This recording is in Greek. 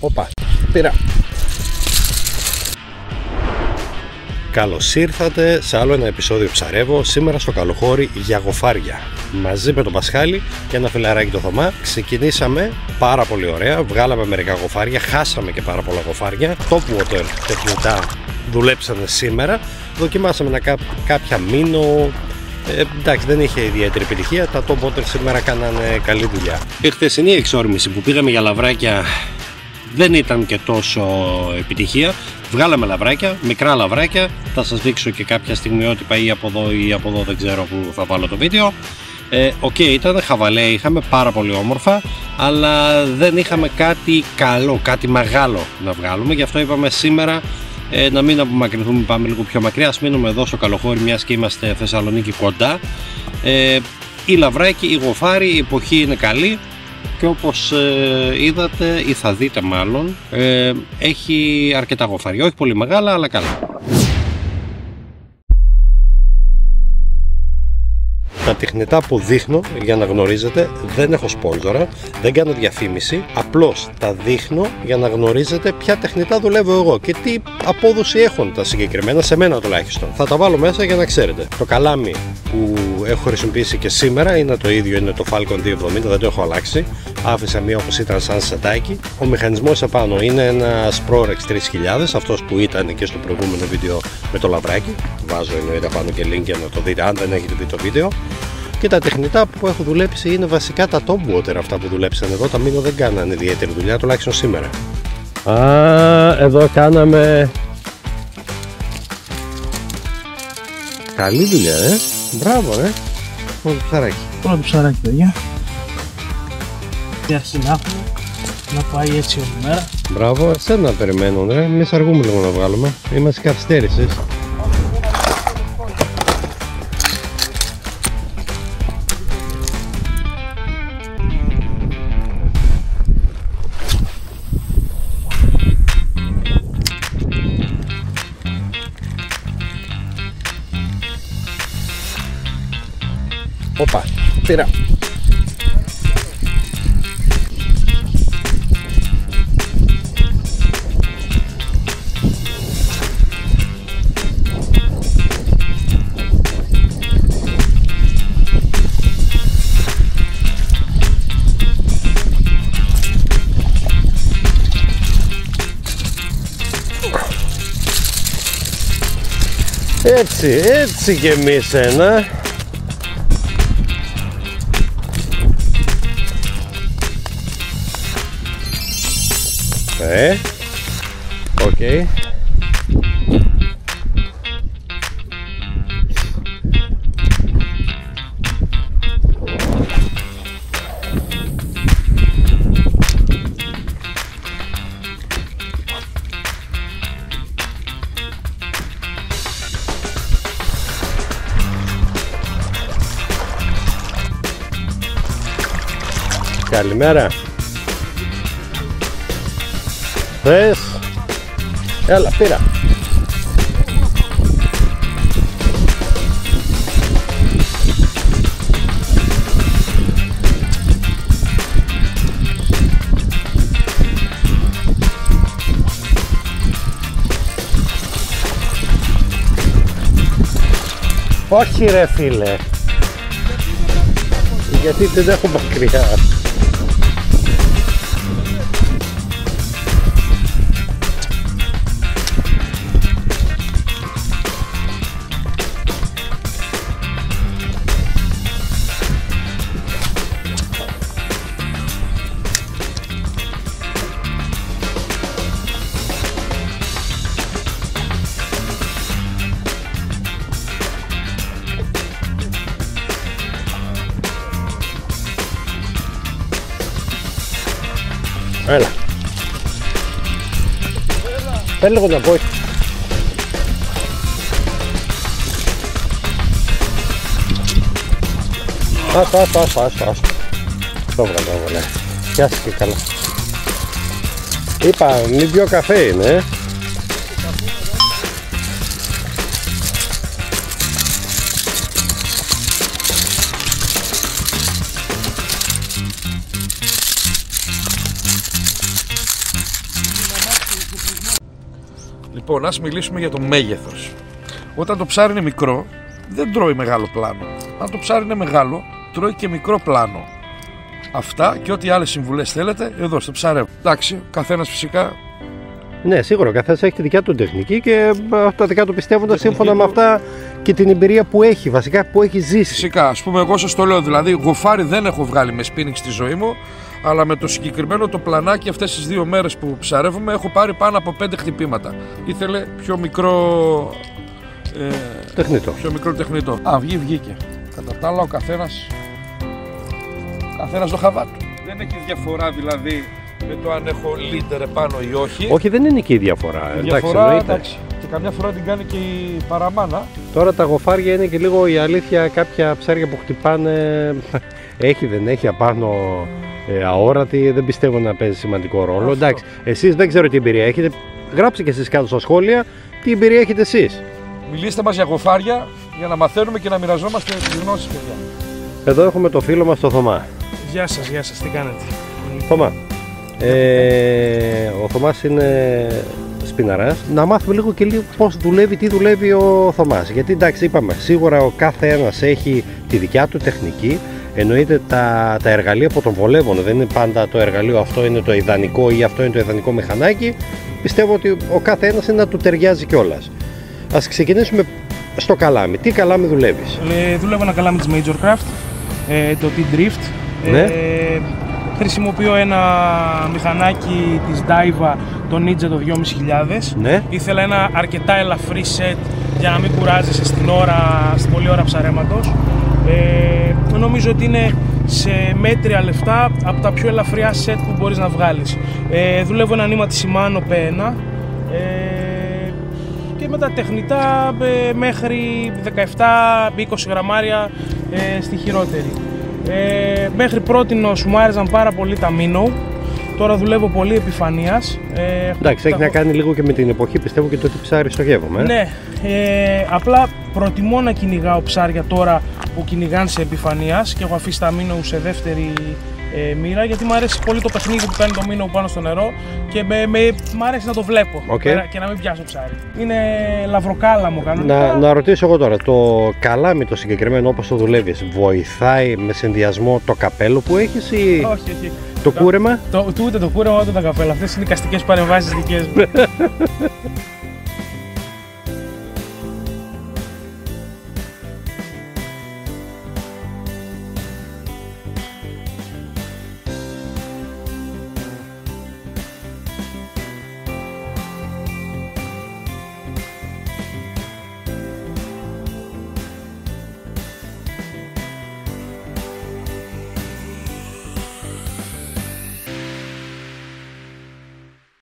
Όπα, πήρα. Καλώς ήρθατε σε άλλο ένα επεισόδιο Ψαρεύω. Σήμερα στο Καλοχώρι για γοφάρια. Μαζί με τον Πασχάλη και ένα φιλαράκι το Θωμά. Ξεκινήσαμε πάρα πολύ ωραία. Βγάλαμε μερικά γοφάρια, χάσαμε και πάρα πολλά γοφάρια. Topwater τεχνητά δουλέψανε σήμερα. Δοκιμάσαμε κάποια μήνο. Εντάξει, δεν είχε ιδιαίτερη επιτυχία. Τα Topwater σήμερα κάνανε καλή δουλειά. Η χθεσινή εξόρμηση που πήγαμε για λαβράκια δεν ήταν και τόσο επιτυχία. Βγάλαμε λαβράκια, μικρά λαβράκια. Θα σας δείξω και κάποια στιγμιότυπα ή από εδώ ή από εδώ, δεν ξέρω που θα βάλω το βίντεο. Ήταν χαβαλέ, είχαμε πάρα πολύ όμορφα, αλλά δεν είχαμε κάτι καλό, κάτι μεγάλο να βγάλουμε. Γι' αυτό είπαμε σήμερα να μην απομακρυνθούμε, πάμε λίγο πιο μακριά. Ας μείνουμε εδώ στο Καλοχώρι, μιας και είμαστε Θεσσαλονίκη κοντά. Η λαβράκι, η γοφάρι, η εποχή είναι καλή. Και όπως είδατε ή θα δείτε μάλλον, έχει αρκετά γοφάρια, όχι πολύ μεγάλα αλλά καλά. Τα τεχνητά που δείχνω, για να γνωρίζετε, δεν έχω σπόνσορα, δεν κάνω διαφήμιση, απλώς τα δείχνω για να γνωρίζετε ποια τεχνητά δουλεύω εγώ και τι απόδοση έχουν τα συγκεκριμένα, σε μένα τουλάχιστον. Θα τα βάλω μέσα για να ξέρετε. Το καλάμι που έχω χρησιμοποιήσει και σήμερα είναι το ίδιο, είναι το Falcon 270, δεν το έχω αλλάξει. Άφησα μία όπως ήταν σαν σετάκι. Ο μηχανισμός επάνω είναι ένα Prorex 3000, αυτός που ήταν και στο προηγούμενο βίντεο με το λαβράκι. Βάζω εννοείται πάνω και link για να το δείτε αν δεν έχετε δει το βίντεο. Και τα τεχνητά που έχω δουλέψει είναι βασικά τα Topwater, αυτά που δουλέψαν εδώ. Τα μήνο δεν κάνανε ιδιαίτερη δουλειά, τουλάχιστον σήμερα. Εδώ κάναμε καλή δουλειά, Μπράβο, Πρώτο ψαράκι. Πρώτο ψαράκι, παιδιά. Για συνάχουμε να πάει έτσι όλη μέρα. Μπράβο, εσένα περιμένουν, Εμείς αργούμε λίγο να βγάλουμε. Είμαστε καθυστέρησης. Όπα, πήρα. Έτσι και εμείς ένα. Οκ. Καλημέρα. Θες? Έλα, πήρα. Όχι ρε φίλε. Γιατί δεν έχω μακριά. Έλα. Πες λίγο να πω. Ας. Το έβγαλε. Πιάστηκε καλά. Είπα μην πιω καφέ είναι. Λοιπόν, ας μιλήσουμε για το μέγεθος. Όταν το ψάρι είναι μικρό, δεν τρώει μεγάλο πλάνο. Αν το ψάρι είναι μεγάλο, τρώει και μικρό πλάνο. Αυτά και ό,τι άλλες συμβουλές θέλετε, εδώ στο Ψαρεύω. Εντάξει, καθένας φυσικά. Ναι, σίγουρα, ο καθένας έχει τη δικιά του τεχνική και τα δικά του πιστεύοντα σύμφωνα με αυτά και την εμπειρία που έχει, βασικά που έχει ζήσει. Φυσικά, ας πούμε, εγώ σας το λέω, δηλαδή, γοφάρι δεν έχω βγάλει με σπίνινγκ στη ζωή μου, αλλά με το συγκεκριμένο το πλανάκι αυτές τις 2 μέρες που ψαρεύουμε έχω πάρει πάνω από 5 χτυπήματα. Ήθελε πιο μικρό τεχνητό. Πιο μικρό τεχνητό. Βγήκε. Κατά τα άλλα, ο καθένας το χαβά του. Δεν έχει διαφορά δηλαδή με το αν έχω λίντερ επάνω ή όχι. Όχι, δεν είναι και η διαφορά. Η διαφορά, εντάξει, και καμιά φορά την κάνει και η παραμάνα. Τώρα τα γοφάρια είναι και λίγο η αλήθεια, κάποια ψάρια που χτυπάνε έχει δεν έχει απάνω αόρατη, δεν πιστεύω να παίζει σημαντικό ρόλο. Αυτό. Εντάξει, εσείς δεν ξέρω τι εμπειρία έχετε, γράψτε και εσείς κάτω στα σχόλια τι εμπειρία έχετε εσείς. Μιλήστε μας για γοφάρια για να μαθαίνουμε και να μοιραζόμαστε τις γνώσεις, παιδιά. Εδώ έχουμε το φίλο μας το Θωμά. Γεια σας, τι κάνετε? Θωμά, ο Θωμάς είναι σπιναράς. Να μάθουμε λίγο και λίγο πώς δουλεύει, τι δουλεύει ο Θωμάς. Γιατί εντάξει, είπαμε, σίγουρα ο κάθε ένας έχει τη δικιά του τεχνική. Εννοείται τα εργαλεία που τον βολεύουν. Δεν είναι πάντα το εργαλείο αυτό είναι το ιδανικό ή αυτό είναι το ιδανικό μηχανάκι. Πιστεύω ότι ο κάθε ένας είναι να του ταιριάζει κιόλας. Ας ξεκινήσουμε στο καλάμι. Τι καλάμι δουλεύεις? Δουλεύω ένα καλάμι της Major Craft, το T-Drift. Ναι. Χρησιμοποιώ ένα μηχανάκι της Daiwa, το Ninja το 2500. Ναι. Ήθελα ένα αρκετά ελαφρύ set για να μην κουράζεσαι στην πολλή ώρα ψαρέματος. Νομίζω ότι είναι σε μέτρια λεφτά από τα πιο ελαφριά set που μπορείς να βγάλεις. Δουλεύω ένα νήμα της Shimano P1 και με τα τεχνητά μέχρι 17-20 γραμμάρια στη χειρότερη. Μέχρι πρότινος μου άρεσαν πάρα πολύ τα Minnow. Τώρα δουλεύω πολύ επιφανείας. Εντάξει, έχει να κάνει λίγο και με την εποχή, πιστεύω, και το τι ψάρι στοχεύομαι. Ναι, απλά προτιμώ να κυνηγάω ψάρια τώρα που κυνηγάνε σε επιφανείας και έχω αφήσει τα Minnow σε δεύτερη μοίρα, γιατί μου αρέσει πολύ το παιχνίδι που κάνει το Minnow πάνω στο νερό και μ' αρέσει να το βλέπω και να μην πιάσω ψάρι. Είναι λαβροκάλαμο κανονικά. Να ρωτήσω εγώ τώρα, το καλάμι το συγκεκριμένο όπως το δουλεύεις, βοηθάει με συνδυασμό το καπέλο που έχεις ή όχι. Το κούρεμα? Ούτε το κούρεμα ούτε το καπέλο. Αυτές είναι οι καστικές παρεμβάσεις δικές μου.